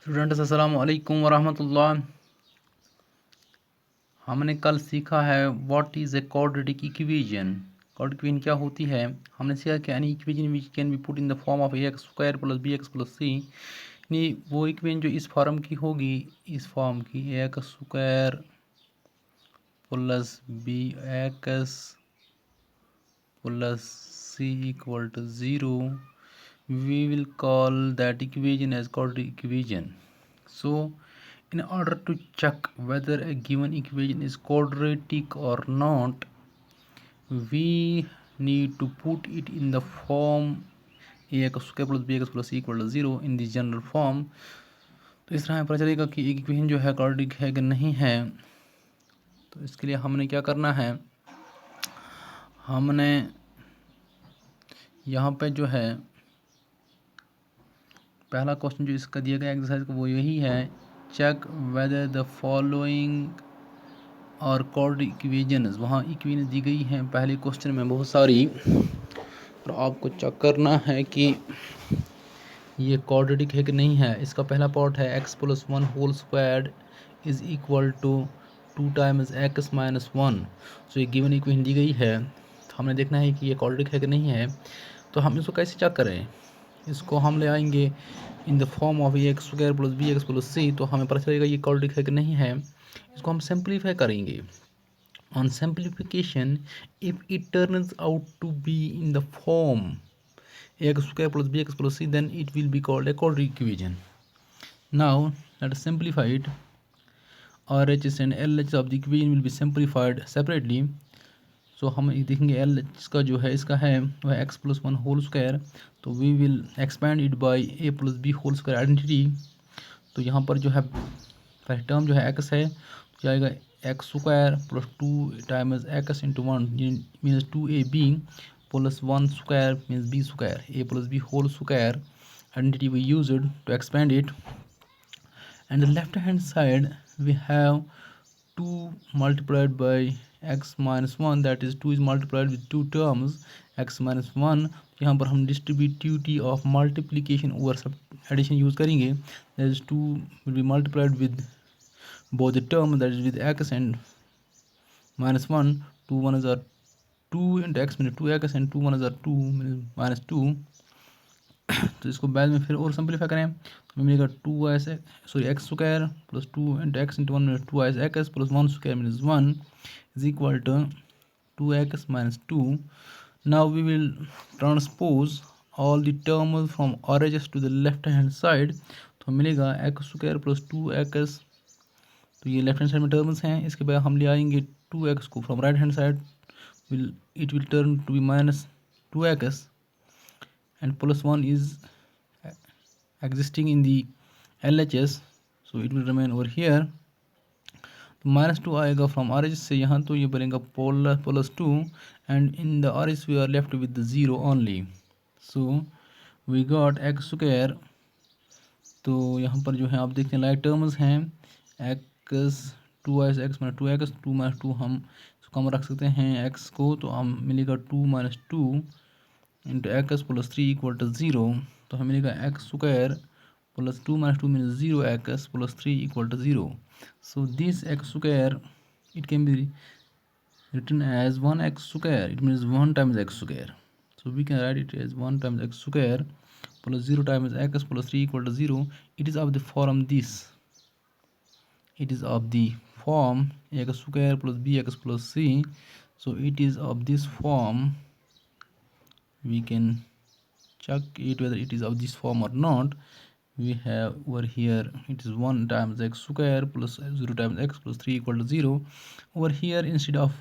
Students अस्सलाम वालेकुम वरहमतुल्लाह। हमने कल सीखा है what is a quadratic equation. Quadratic equation क्या होती है। हमने सीखा कि any equation which can be put in the form of a x square plus b x plus c, यानी वो इक्वेशन जो इस फॉर्म की होगी, इस फॉर्म की a x square plus b x plus c equal to zero, we will call that equation as quadratic equation. So in order to check whether a given equation is quadratic or not, we need to put it in the form ax square plus bx plus c equal to 0 in the general form. तो इस तरह हमें पता चलेगा कि एक equation जो है क्वाड्रेटिक है कि नहीं है। तो इसके लिए हमने क्या करना है, हमने यहाँ पे जो है पहला क्वेश्चन जो इसका दिया गया एक्सरसाइज का वो यही है, चेक वेदर द फॉलोइंग और क्वाड्रेटिक इक्वेशंस। वहाँ इक्वेशन दी गई हैं पहले क्वेश्चन में बहुत सारी, और आपको चेक करना है कि ये क्वाड्रेटिक है कि नहीं है। इसका पहला पार्ट है x plus one whole squared is equal to 2 times x minus one. So ये गिवन इक्वेशन दी गई है, तो हमने देखना है कि ये क्वाड्रेटिक है कि नहीं है। तो हम इसको कैसे चेक करें, इसको हम ले आएंगे in the form of a x square plus b x plus c, तो हमें पता चलेगा ये क्वाड्रेटिक है कि नहीं है। इसको हम सिंप्लीफाई करेंगे। On simplification if it turns out to be in the form a x square plus b x plus c, then it will be called a quadratic equation. Now let us simplify it. RHS and LHS of the equation will be simplified separately. सो हम देखेंगे L H का जो है इसका है वह x plus one whole square, तो we will expand it by a plus b whole square identity. तो यहाँ पर जो है पहली टर्म जो है एक्स है, तो जाएगा x square plus 2 times x into one means 2ab plus one square means b square, a plus b whole square identity we use it to expand it. and the left hand side we have 2 multiplied by x minus 1, that is 2 is multiplied with two terms x minus 1। यहाँ पर हम distributivity of multiplication over addition use करेंगे, that is 2 will be multiplied with both the term, that is with x and minus 1, 2 1 are 2 into x minus 2x and 2 1 are 2 minus 2। तो इसको बाद में फिर और सिंप्लीफाई करें तो मिलेगा 2 sorry x square plus 2 into x into one minute 2 x plus one square means 1 is equal to 2x minus 2। Now we will transpose all the terms from RHS to the left hand side, तो मिलेगा x square plus 2x, तो ये left hand side में terms हैं। इसके बाद हम ले आएंगे 2x को from right hand side, it will turn to be minus 2x and plus 1 is existing in the LHS, so it will remain over here। तो माइनस 2 आएगा फ्रॉम RHS से यहाँ, तो ये बनेगा plus 2 and in the RHS we are left with the 0 only. So we got x square, तो यहाँ पर जो है आप देखते हैं लाइक टर्म्स हैं x 2 x minus 2x 2 minus 2, हम इसको हम रख सकते हैं एक्स को, तो हम मिलेगा 2 minus 2 into x plus 3 equal to 0। तो हमें मिलेगा x square plus 2 minus 2 means 0 x plus 3 equal to 0। So this x square it can be written as 1x square, it means 1 times x square, so we can write it as 1 times x square plus 0 times x plus 3 equal to 0। it is of the form this, it is of the form x square plus bx plus c, so it is of this form। we can check it whether it is of this form or not। we have over here it is 1 times x square plus 0 times x plus 3 equal to 0। over here instead of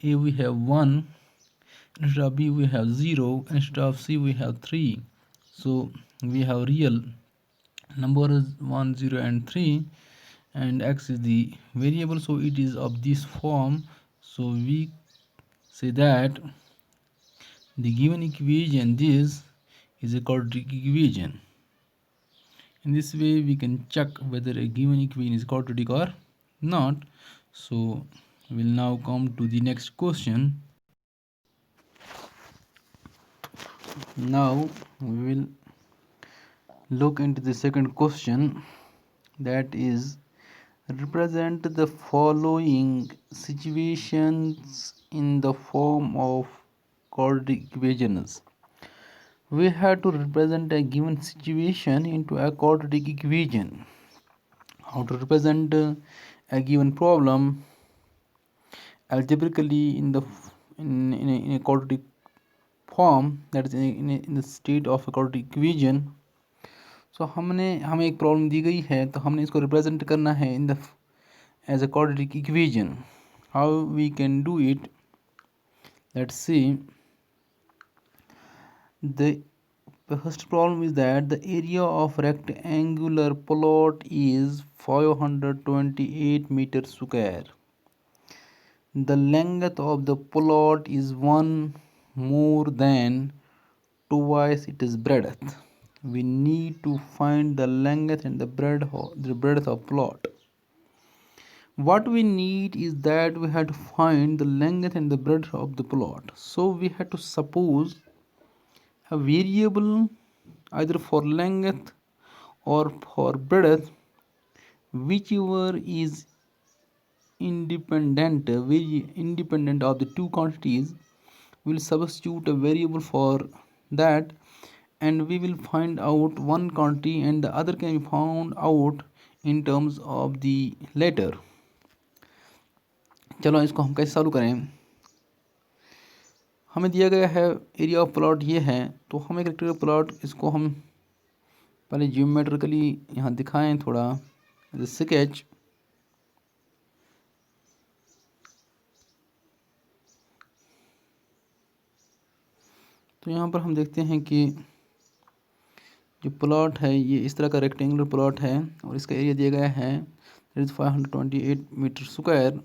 a we have 1, instead of b we have 0, instead of c we have 3, so we have real numbers 1 0 and 3, and x is the variable, so it is of this form। so we say that the given equation this is a quadratic equation। in this way we can check whether a given equation is quadratic or not। so we'll now come to the next question। now we will look into the second question। that is represent the following situations in the form of quadratic equations. We have to represent a given situation into a quadratic equation. How to represent a given problem algebraically in a quadratic form, that is in the state of a quadratic equation. So हमें एक problem दी गई है तो हमने इसको represent करना है in the as a quadratic equation. How we can do it? Let's see. The first problem is that the area of rectangular plot is 528 meters square. The length of the plot is 1 more than twice its breadth. We need to find the length and the breadth of plot. What we need is that we have to find the length and the breadth of the plot. So we have to suppose a variable either for length or for breadth, whichever is independent of the two quantities. We'll substitute a variable for that and we will find out one quantity and the other can be found out in terms of the later. चलो इसको हम कैसे solve करें. हमें दिया गया है area of plot ये है, तो हम एक रेक्टेंगुलर प्लॉट इसको हम पहले जियोमेट्रिकली यहाँ दिखाएं थोड़ा स्केच. तो यहाँ पर हम देखते हैं कि जो प्लॉट है ये इस तरह का रेक्टेंगुलर प्लॉट है और इसका एरिया दिया गया है दैट इज़ 528 मीटर स्क्वायर.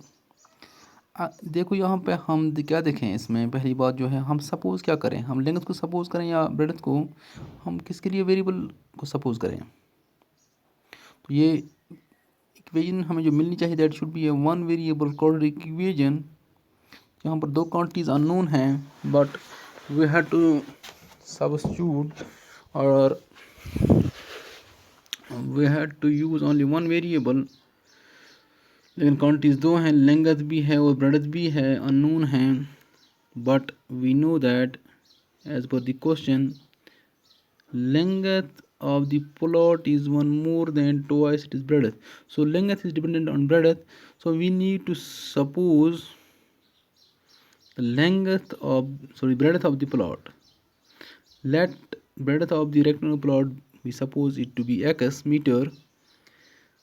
देखो यहाँ पे हम क्या देखें, इसमें पहली बात जो है हम सपोज़ क्या करें, हम लेंथ को सपोज़ करें या ब्रेड्थ को, हम किसके लिए वेरिएबल को सपोज़ करें. तो ये इक्वेशन हमें जो मिलनी चाहिए that should be a one variable quadratic equation. यहाँ पर दो क्वांटिटीज अननोन हैं but we have to substitute और we have to use only one variable. लेकिन क्वांटिटीज दो हैं, लेंथ भी है और ब्रेड्थ भी है, अननोन हैं. But we know that as per the question length of the plot is one more than twice its breadth. So length is dependent on breadth. So we need to suppose the breadth of the plot. Let breadth of the rectangular plot, we suppose it to be x meter.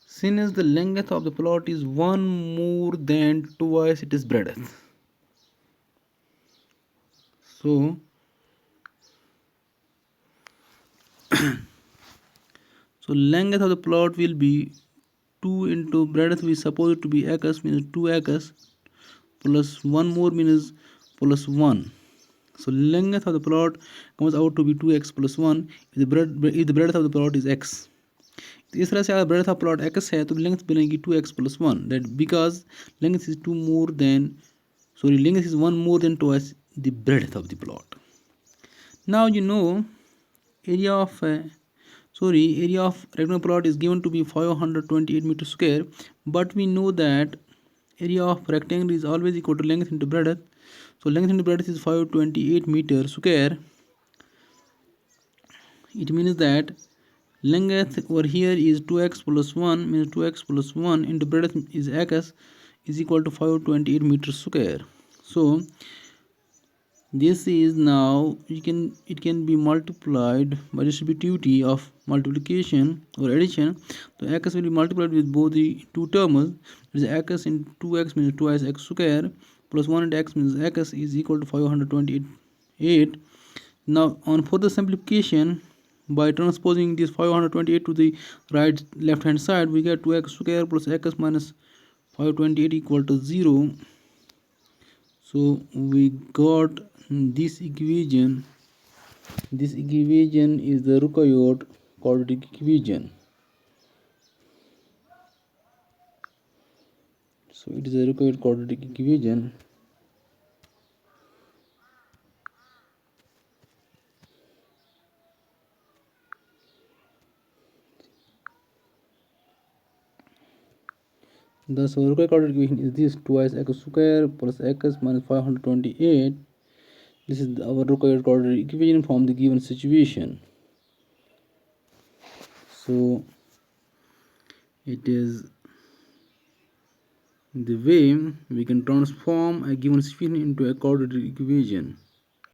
Since the length of the plot is one more than twice its breadth, so length of the plot will be 2 into breadth we suppose it to be x means 2x plus 1 more means plus 1. So length of the plot comes out to be 2x plus 1 if the breadth of the plot is x. तो इस तरह से अगर breadth of plot x है तो length बनेगी 2x plus 1. That because length is 1 more than twice the breadth of the plot. Now you know area of rectangular plot is given to be 528 meters square, but we know that area of rectangle is always equal to length into breadth. So length into breadth is 528 meters square. It means that length over here is 2x plus 1 means 2x plus 1 into breadth is x is equal to 528 meters square. So this is now it can be multiplied by distributivity of multiplication or addition. So x will be multiplied with both the two terms. That is x into 2x means 2x x square plus 1 into x means x is equal to 528. Now on further simplification, by transposing this 528 to the left hand side, we get 2x square plus x minus 528 equal to 0. So we got this equation. This equation is the required quadratic equation. So it is a required quadratic equation. Thus, our required equation is this: twice x square plus x minus 528. This is our required coordinate equation from the given situation. So it is the way we can transform a given situation into a coordinate equation.